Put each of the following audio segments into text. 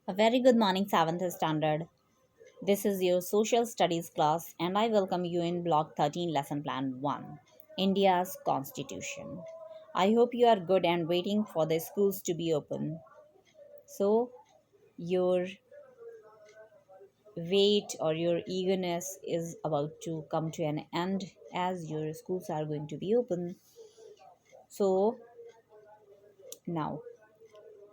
A very good morning, 7th Standard. This is your social studies class, and I welcome you in Block 13, Lesson Plan 1 India's Constitution. I hope you are good and waiting for the schools to be open. So, your wait or your eagerness is about to come to an end as your schools are going to be open. So, now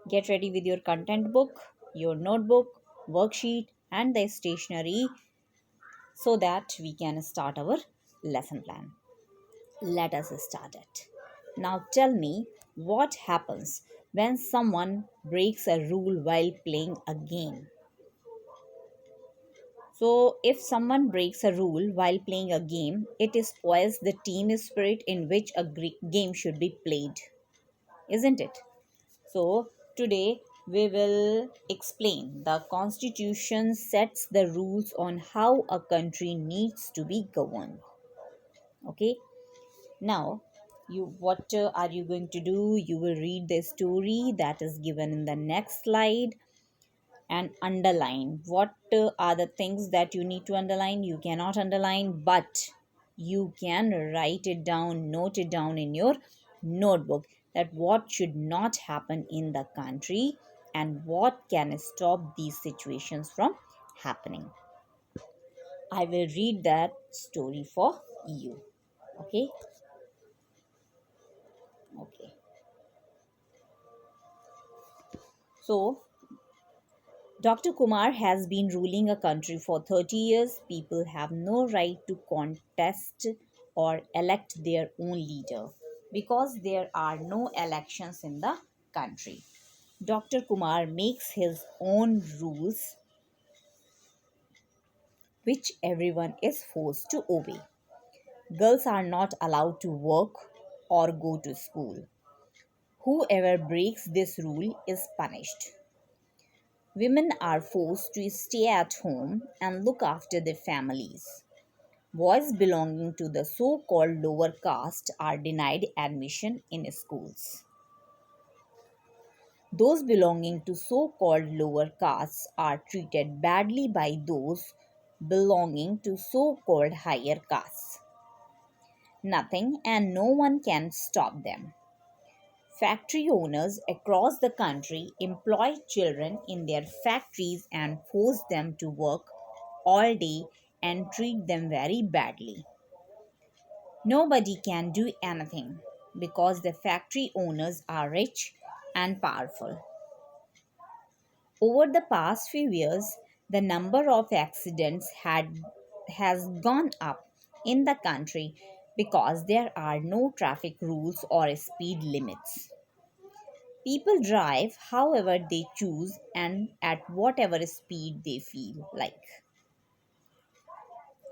get ready with your content book, your notebook, worksheet, and the stationery so that we can start our lesson plan. Let us start it. Now tell me what happens when someone breaks a rule while playing a game. So, if someone breaks a rule while playing a game, it spoils the team spirit in which a game should be played, isn't it? So, today we will explain the constitution sets the rules on how a country needs to be governed. Okay, now you what are you going to do? You will read the story that is given in the next slide and underline what are the things that you need to underline. You cannot underline, but you can write it down, note it down in your notebook, that what should not happen in the country and what can stop these situations from happening. I will read that story for you. Okay. Okay, so Dr. Kumar has been ruling a country for 30 years. People have no right to contest or elect their own leader because there are no elections in the country. Dr. Kumar makes his own rules which everyone is forced to obey. Girls are not allowed to work or go to school. Whoever breaks this rule is punished. Women are forced to stay at home and look after their families. Boys belonging to the so called lower caste are denied admission in schools. Those belonging to so called lower castes are treated badly by those belonging to so called higher castes. Nothing and no one can stop them. Factory owners across the country employ children in their factories and force them to work all day and treat them very badly. Nobody can do anything because the factory owners are rich and powerful. Over the past few years, the number of accidents has gone up in the country because there are no traffic rules or speed limits. People drive however they choose and at whatever speed they feel like.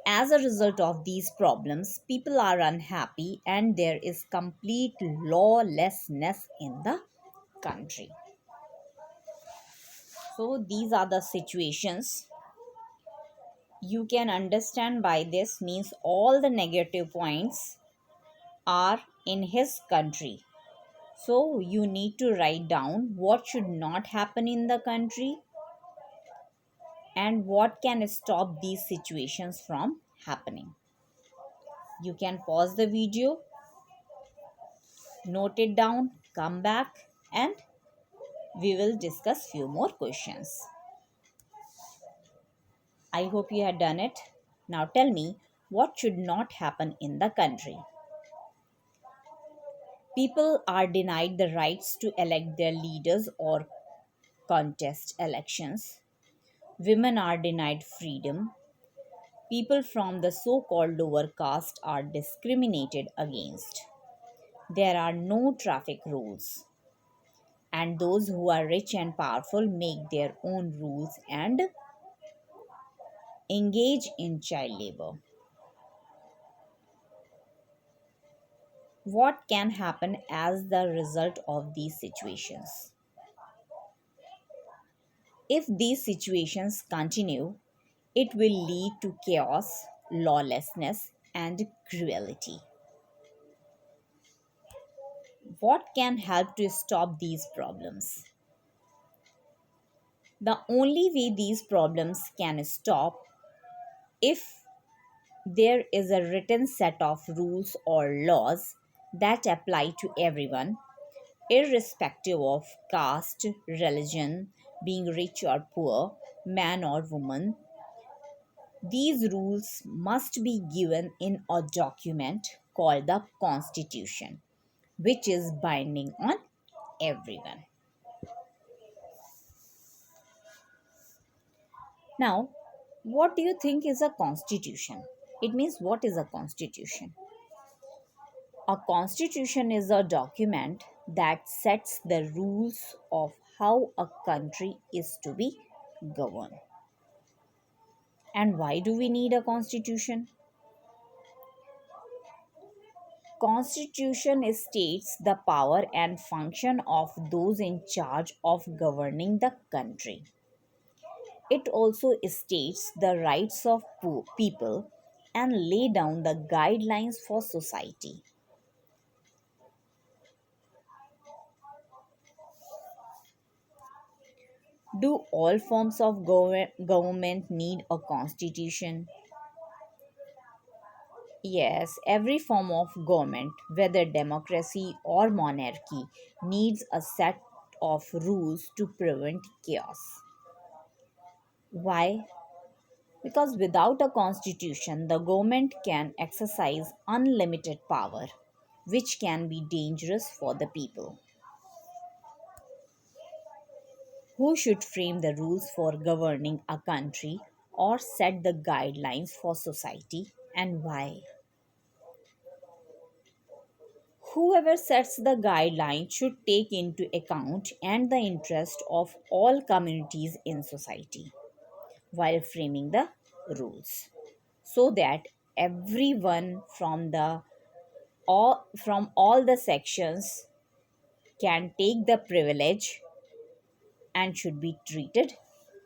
As a result of these problems, people are unhappy and there is complete lawlessness in the country. So, these are the situations you can understand by this means all the negative points are in his country. So, you need to write down what should not happen in the country and what can stop these situations from happening. You can pause the video, note it down, come back, and we will discuss few more questions. I hope you had done it. Now tell me what should not happen in the country. People are denied the rights to elect their leaders or contest elections. Women are denied freedom. People from the so called lower caste are discriminated against. There are no traffic rules. And those who are rich and powerful make their own rules and engage in child labor. What can happen as the result of these situations? If these situations continue, it will lead to chaos, lawlessness, and cruelty. What can help to stop these problems? The only way these problems can stop if there is a written set of rules or laws that apply to everyone, irrespective of caste, religion, being rich or poor, man or woman. These rules must be given in a document called the Constitution, which is binding on everyone. Now, what do you think is a constitution? It means, what is a constitution? A constitution is a document that sets the rules of how a country is to be governed. And why do we need a constitution? Constitution states the power and function of those in charge of governing the country. It also states the rights of people and lay down the guidelines for society. Do all forms of government need a constitution? Yes, every form of government, whether democracy or monarchy, needs a set of rules to prevent chaos. Why? Because without a constitution, the government can exercise unlimited power, which can be dangerous for the people. Who should frame the rules for governing a country or set the guidelines for society, and why? Whoever sets the guideline should take into account and the interest of all communities in society while framing the rules, so that everyone from all the sections can take the privilege and should be treated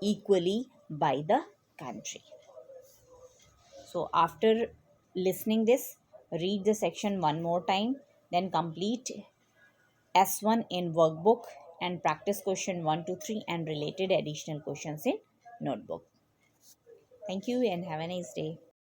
equally by the country. So after listening this, read the section one more time, then complete S1 in workbook and practice question 1 to 3 and related additional questions in notebook. Thank you and have a nice day.